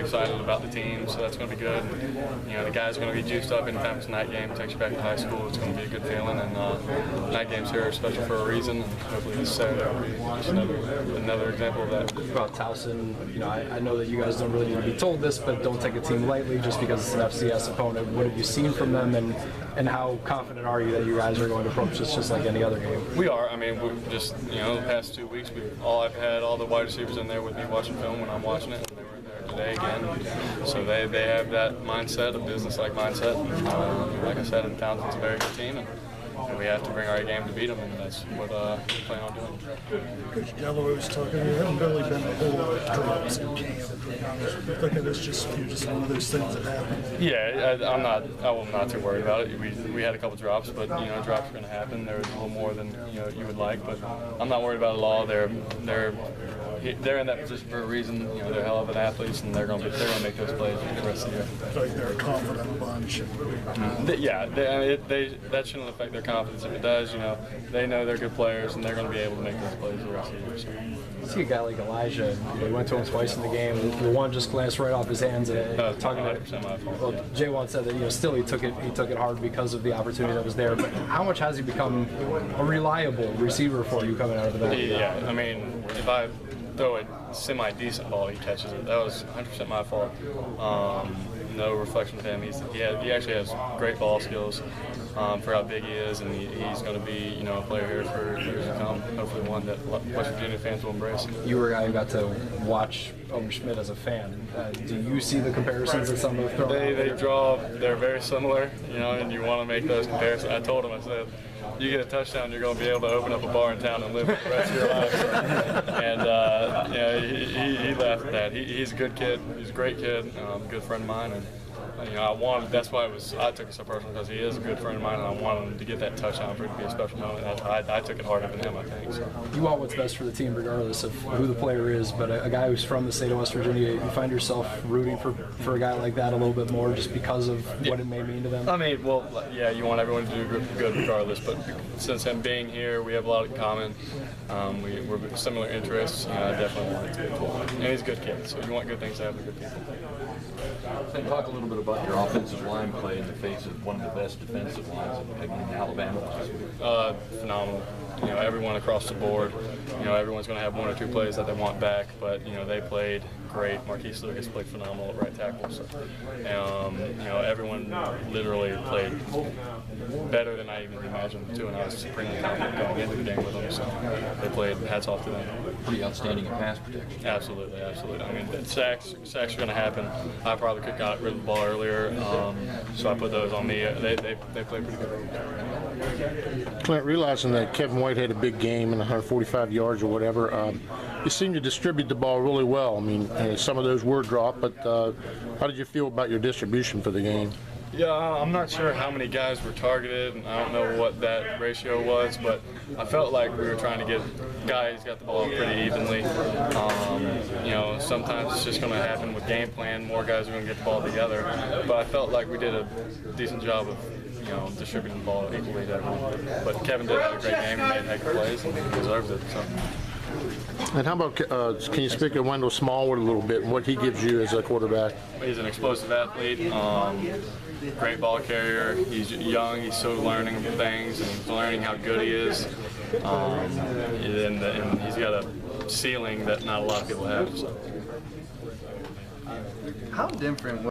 excited about the team, so that's going to be good. And, the guys are going to be juiced up anytime it's a night game. It takes you back to high school. It's going to be a good feeling, and night games here are special for a reason. And hopefully this Saturday will be just another example of that. About Towson, I know that you guys don't really need to be told this, but don't take a team lightly just because it's an FCS opponent. What have you seen from them, and how confident are you that you guys are going to approach this just like any other game? We are. I mean, we've just, the past 2 weeks, I've had all the wide receivers in there with me watching film when I'm watching it, and they were there today again. So they have that mindset, a business-like mindset. Like I said, Townsend's a very good team, and we have to bring our A game to beat them, and that's what we plan on doing. Coach Galloway was talking, there haven't really been a whole lot of drops in camp. I think it is just one of those things that happen. Yeah, I'm not too worried about it. We had a couple drops, but drops are going to happen. There was a little more than you would like, but I'm not worried about it at all. They're in that position for a reason. They're hell of an athletes, and they're going to make those plays for the rest of the year. Like they're a confident bunch. That shouldn't affect their confidence. If it does, they know they're good players, and they're going to be able to make those plays the rest of the year. So. You see a guy like Elijah. We went to him twice in the game. The one just glanced right off his hands. Talking 100% my fault. Well, Jaywan said that still he took it hard because of the opportunity that was there. But how much has he become a reliable receiver for you coming out of the back? Yeah, I mean, if I throw a semi-decent ball, he catches it. That was 100% my fault. No reflection of him. He actually has great ball skills for how big he is, and he's going to be a player here for years to come. Hopefully, one that West Virginia fans will embrace. You were a guy who got to watch Omer Schmidt as a fan. Do you see the comparisons that some of them throw? They're very similar, and you want to make those comparisons. I told him, I said, you get a touchdown, you're going to be able to open up a bar in town and live the rest of your life. And he laughed at that. He's a good kid. He's a great kid. A good friend of mine. And that's why I took it so personal, because he is a good friend of mine, and I wanted him to get that touchdown for it to be a special moment. I took it harder than him, I think. So. You want what's best for the team regardless of who the player is, but a guy who's from the state of West Virginia, you find yourself rooting for a guy like that a little bit more just because of what it may mean to them? I mean, you want everyone to do good regardless, but since him being here, we have a lot in common. We're similar interests. I definitely want it to be cool. And he's a good kid, so you want good things to happen to good people. Talk a little bit about your offensive line play in the face of one of the best defensive lines in Alabama last week. Phenomenal. Everyone across the board. Everyone's going to have one or two plays that they want back, but they played great. Marquise Lucas played phenomenal at right tackle. So, everyone literally played better than I even imagined too, and I was supremely confident going into the game with them. So they played. Hats off to them. Pretty outstanding in pass protection. Absolutely. I mean, sacks are going to happen. I probably could have got rid of the ball earlier, so I put those on me. They played pretty good. Clint, realizing that Kevin White had a big game and 145 yards or whatever, you seemed to distribute the ball really well. I mean, some of those were dropped, but how did you feel about your distribution for the game? Yeah, I'm not sure how many guys were targeted, and I don't know what that ratio was, but I felt like we were trying to get guys got the ball pretty evenly. Sometimes it's just going to happen with game plan. More guys are going to get the ball together, but I felt like we did a decent job of distributing the ball equally to everyone. But Kevin did have a great game. He made heck of plays, and he deserves it. So. And how about, can you speak to Wendell Smallwood a little bit and what he gives you as a quarterback? He's an explosive athlete, great ball carrier. He's young, he's still learning things and learning how good he is. And he's got a ceiling that not a lot of people have. So. How different